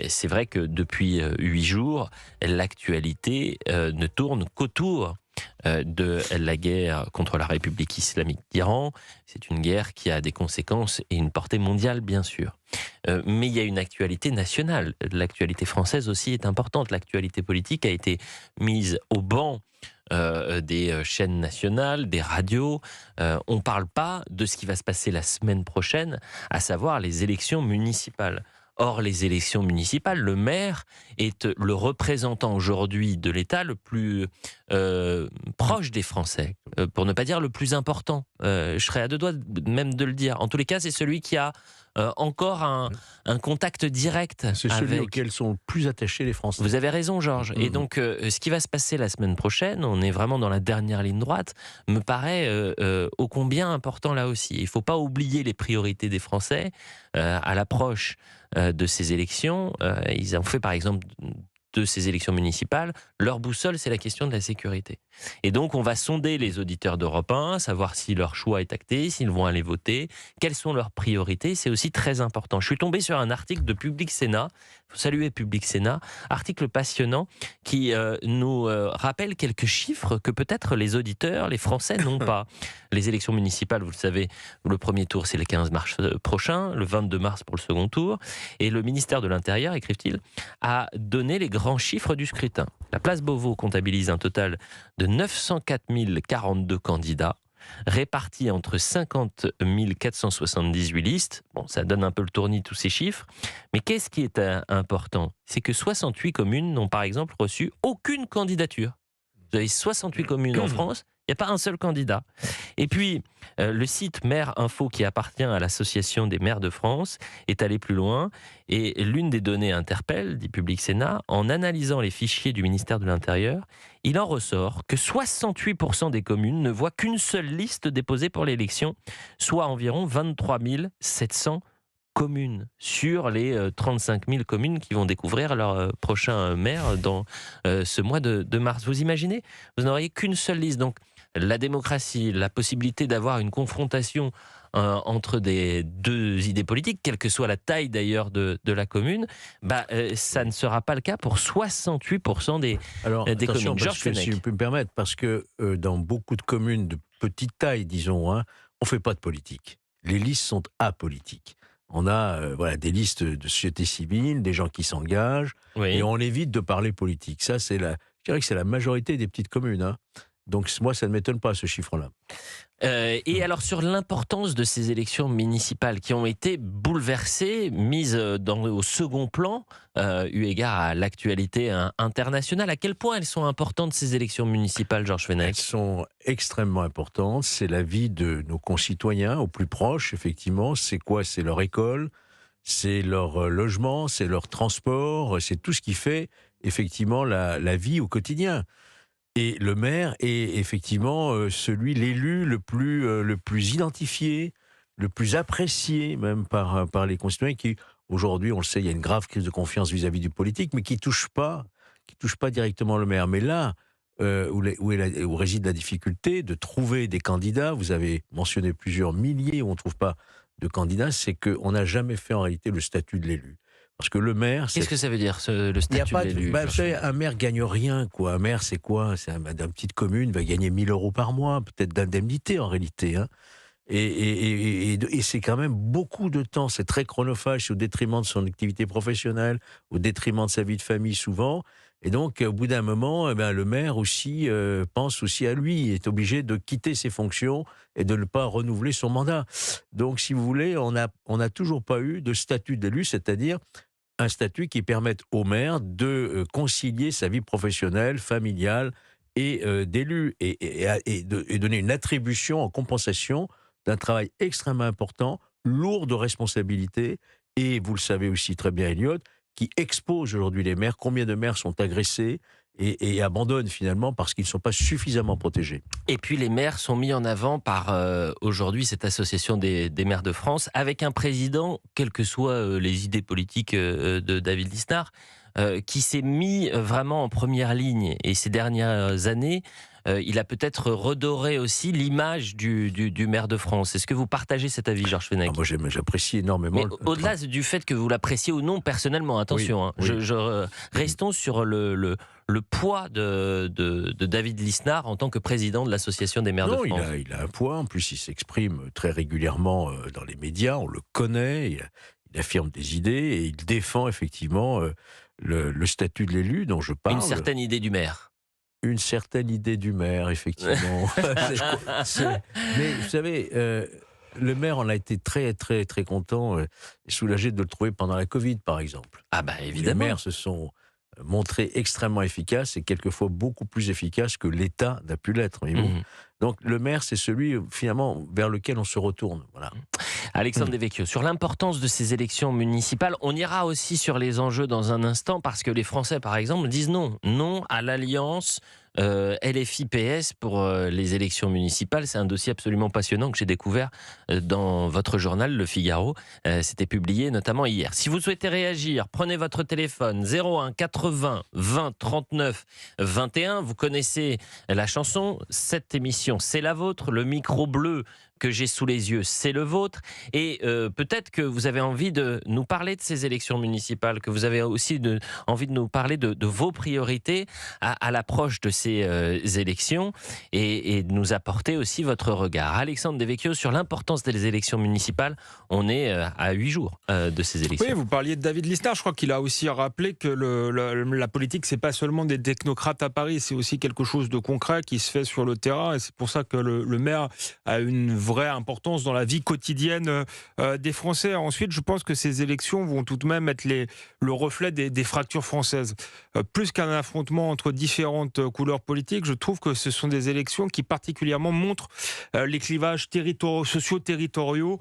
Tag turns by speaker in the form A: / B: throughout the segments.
A: C'est vrai que depuis 8 jours, l'actualité ne tourne qu'autour de la guerre contre la République islamique d'Iran. C'est une guerre qui a des conséquences et une portée mondiale, bien sûr. Mais il y a une actualité nationale. L'actualité française aussi est importante. L'actualité politique a été mise au banc des chaînes nationales, des radios. On ne parle pas de ce qui va se passer la semaine prochaine, à savoir les élections municipales. Or, les élections municipales, le maire est le représentant aujourd'hui de l'État le plus proche des Français, pour ne pas dire le plus important. Je serais à deux doigts même de le dire. En tous les cas, c'est celui qui a encore un contact direct
B: C'est celui
A: avec...
B: auquel sont plus attachés les Français.
A: Vous avez raison, Georges. Et
B: Mmh.
A: donc, ce qui va se passer la semaine prochaine, on est vraiment dans la dernière ligne droite, me paraît ô combien important là aussi. Il ne faut pas oublier les priorités des Français à l'approche de ces élections. Ils ont fait, par exemple, de ces élections municipales, leur boussole, c'est la question de la sécurité. Et donc, on va sonder les auditeurs d'Europe 1, savoir si leur choix est acté, s'ils vont aller voter, quelles sont leurs priorités. C'est aussi très important. Je suis tombé sur un article de Public Sénat, il faut saluer Public Sénat, article passionnant qui nous rappelle quelques chiffres que peut-être les auditeurs, les Français n'ont pas. Les élections municipales, vous le savez, le premier tour, c'est le 15 mars prochain, le 22 mars pour le second tour. Et le ministère de l'Intérieur, écrivent-ils, a donné les grands chiffres du scrutin. La place Beauvau comptabilise un total de 904 042 candidats, répartis entre 50 478 listes. Bon, ça donne un peu le tournis, tous ces chiffres. Mais qu'est-ce qui est important? C'est que 68 communes n'ont par exemple reçu aucune candidature. Vous avez 68 communes en France, il n'y a pas un seul candidat. Et puis, le site Maire Info, qui appartient à l'Association des maires de France, est allé plus loin. Et l'une des données interpelle, dit Public Sénat, en analysant les fichiers du ministère de l'Intérieur, il en ressort que 68% des communes ne voient qu'une seule liste déposée pour l'élection, soit environ 23 700 communes sur les 35 000 communes qui vont découvrir leur prochain maire dans ce mois de mars. Vous imaginez? Vous n'auriez qu'une seule liste. Donc, la démocratie, la possibilité d'avoir une confrontation entre des deux idées politiques, quelle que soit la taille d'ailleurs de la commune, ça ne sera pas le cas pour 68%
B: Alors,
A: des
B: attention,
A: communes. Georges
B: parce que, si je
A: Fenech.
B: peux me permettre, parce que dans beaucoup de communes de petite taille, disons, hein, on ne fait pas de politique. Les listes sont apolitiques. On a voilà, des listes de société civile, des gens qui s'engagent, et
A: Oui.
B: on évite de parler politique. Ça, je dirais que c'est la majorité des petites communes. Hein. Donc, moi, ça ne m'étonne pas, ce chiffre-là.
A: Et alors sur l'importance de ces élections municipales qui ont été bouleversées, mises au second plan, eu égard à l'actualité internationale, à quel point elles sont importantes ces élections municipales, Georges
B: Elles
A: Fenech?
B: sont extrêmement importantes. C'est la vie de nos concitoyens, au plus proche, effectivement. C'est quoi? C'est leur école, c'est leur logement, c'est leur transport, c'est tout ce qui fait, effectivement, la vie au quotidien. Et le maire est effectivement l'élu le plus identifié, le plus apprécié même par les concitoyens qui, aujourd'hui, on le sait, il y a une grave crise de confiance vis-à-vis du politique, mais qui touche pas directement le maire. Mais là, où réside la difficulté de trouver des candidats, vous avez mentionné plusieurs milliers où on ne trouve pas de candidats, c'est qu'on n'a jamais fait en réalité le statut de l'élu. Parce que le maire,
A: Qu'est-ce que ça veut dire, le
B: il y a
A: statut de
B: pas
A: l'élu,
B: vous
A: Georges
B: savez,
A: Fenech?
B: un maire gagne rien, quoi. Un maire, c'est quoi? C'est d'une petite commune, va gagner 1 000 € par mois, peut-être d'indemnité en réalité, hein. Et c'est quand même beaucoup de temps. C'est très chronophage, c'est au détriment de son activité professionnelle, au détriment de sa vie de famille souvent. Et donc, au bout d'un moment, le maire aussi pense aussi à lui. Il est obligé de quitter ses fonctions et de ne pas renouveler son mandat. Donc, si vous voulez, on n'a toujours pas eu de statut d'élu, c'est-à-dire un statut qui permette au maire de concilier sa vie professionnelle, familiale et d'élu, et donner une attribution en compensation d'un travail extrêmement important, lourd de responsabilités, et vous le savez aussi très bien, Elliot, qui expose aujourd'hui les maires. Combien de maires sont agressés et abandonnent finalement parce qu'ils ne sont pas suffisamment protégés?
A: Et puis les maires sont mis en avant par aujourd'hui cette association des maires de France, avec un président, quelles que soient les idées politiques de David Lisnard, qui s'est mis vraiment en première ligne. Et ces dernières années, il a peut-être redoré aussi l'image du maire de France. Est-ce que vous partagez cet avis, Georges Fenech?
B: Moi, j'apprécie énormément.
A: Mais au-delà du fait que vous l'appréciez ou non personnellement, attention, hein,
B: oui.
A: restons sur le poids de David Lisnard en tant que président de l'Association des maires de France.
B: Il a un poids. En plus, il s'exprime très régulièrement dans les médias. On le connaît. Il affirme des idées et il défend effectivement le statut de l'élu dont je parle.
A: Une certaine idée du maire.
B: Une certaine idée du maire, effectivement. Mais vous savez, le maire en a été très, très, très content et soulagé de le trouver pendant la Covid, par exemple.
A: Ah bah
B: Les
A: évidemment.
B: maires se sont montrés extrêmement efficaces et quelquefois beaucoup plus efficaces que l'État n'a pu l'être.
A: Mhm.
B: Donc le maire, c'est celui finalement vers lequel on se retourne. Voilà.
A: Alexandre Devecchio, sur l'importance de ces élections municipales, on ira aussi sur les enjeux dans un instant parce que les Français, par exemple, disent non à l'alliance LFI-PS pour les élections municipales. C'est un dossier absolument passionnant que j'ai découvert dans votre journal, Le Figaro. C'était publié notamment hier. Si vous souhaitez réagir, prenez votre téléphone 01 80 20 39 21. Vous connaissez la chanson. Cette émission, c'est la vôtre. Le micro bleu que j'ai sous les yeux, c'est le vôtre. Et peut-être que vous avez envie de nous parler de ces élections municipales, que vous avez aussi envie de nous parler de vos priorités à l'approche de ces élections et de nous apporter aussi votre regard. Alexandre Devecchio, sur l'importance des élections municipales, on est à 8 jours de ces élections.
C: Oui, vous parliez de David Lisnard, je crois qu'il a aussi rappelé que la politique, c'est pas seulement des technocrates à Paris, c'est aussi quelque chose de concret qui se fait sur le terrain et c'est pour ça que le maire a une vraie importance dans la vie quotidienne des Français. Ensuite, je pense que ces élections vont tout de même être le reflet des fractures françaises. Plus qu'un affrontement entre différentes couleurs politiques, je trouve que ce sont des élections qui particulièrement montrent les clivages socio-territoriaux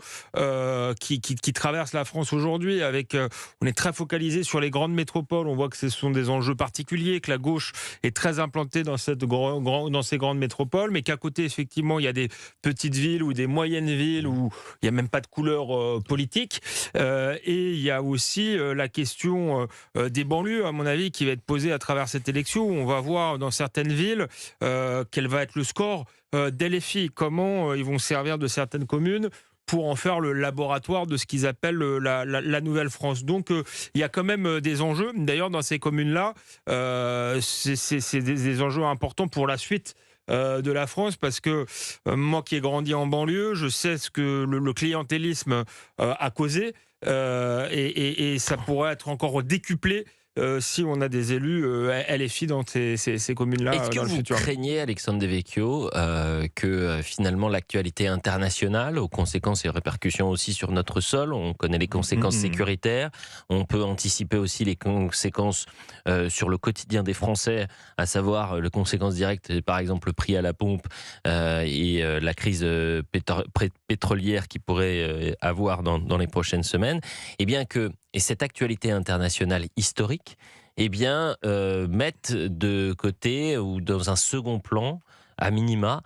C: qui traversent la France aujourd'hui. On est très focalisé sur les grandes métropoles. On voit que ce sont des enjeux particuliers, que la gauche est très implantée dans ces grandes métropoles, mais qu'à côté, effectivement, il y a des petites villes ou des moyennes villes où il n'y a même pas de couleur politique. Et il y a aussi la question des banlieues, à mon avis, qui va être posée à travers cette élection. On va voir dans certaines villes quel va être le score d'LFI, comment ils vont servir de certaines communes pour en faire le laboratoire de ce qu'ils appellent la Nouvelle-France. Donc, il y a quand même des enjeux. D'ailleurs, dans ces communes-là, c'est des enjeux importants pour la suite de la France, parce que moi qui ai grandi en banlieue, je sais ce que le clientélisme a causé et ça pourrait être encore décuplé si on a des élus LFI dans ces communes-là.
A: Est-ce que vous craignez, Alexandre Devecchio, que finalement l'actualité internationale, aux conséquences et répercussions aussi sur notre sol, on connaît les conséquences sécuritaires, on peut anticiper aussi les conséquences sur le quotidien des Français, à savoir les conséquences directes, par exemple le prix à la pompe et la crise pétrolière qui pourrait avoir dans les prochaines semaines, et cette actualité internationale historique, mettent de côté ou dans un second plan, à minima,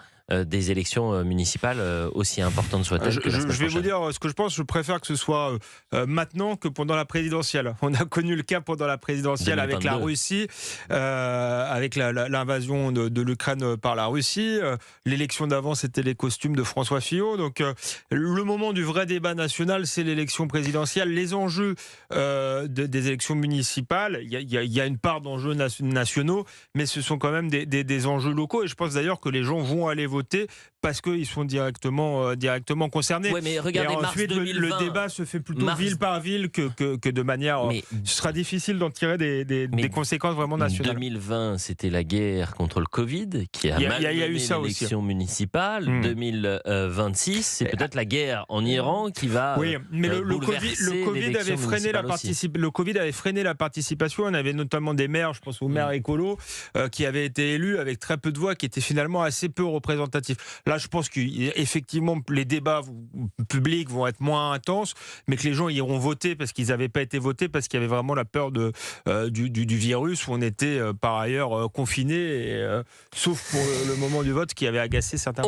A: des élections municipales aussi importantes soient-elles que la semaine
C: prochaine. Je vais vous dire ce que je pense. Je préfère que ce soit maintenant que pendant la présidentielle. On a connu le cas pendant la présidentielle 2022. Avec la Russie, avec l'invasion de l'Ukraine par la Russie. L'élection d'avant, c'était les costumes de François Fillon. Donc, le moment du vrai débat national, c'est l'élection présidentielle. Les enjeux des élections municipales, il y a une part d'enjeux nationaux, mais ce sont quand même des enjeux locaux. Et je pense d'ailleurs que les gens vont aller voter parce qu'ils sont directement concernés.
A: Ouais, mais regardez,
C: ensuite,
A: 2020,
C: le débat se fait plutôt ville par ville que de manière... ce sera difficile d'en tirer des conséquences vraiment nationales.
A: 2020, c'était la guerre contre le Covid qui a malmené l'élection municipale. 2026, c'est peut-être la guerre en Iran qui va
C: mais le Covid avait freiné la participation. On avait notamment des maires, je pense aux maires écolos, qui avaient été élus avec très peu de voix, qui étaient finalement assez peu représentatifs. Là, je pense qu'effectivement, les débats publics vont être moins intenses, mais que les gens iront voter parce qu'ils n'avaient pas été votés, parce qu'il y avait vraiment la peur du virus, où on était par ailleurs confinés, sauf pour le moment du vote qui avait agacé certains.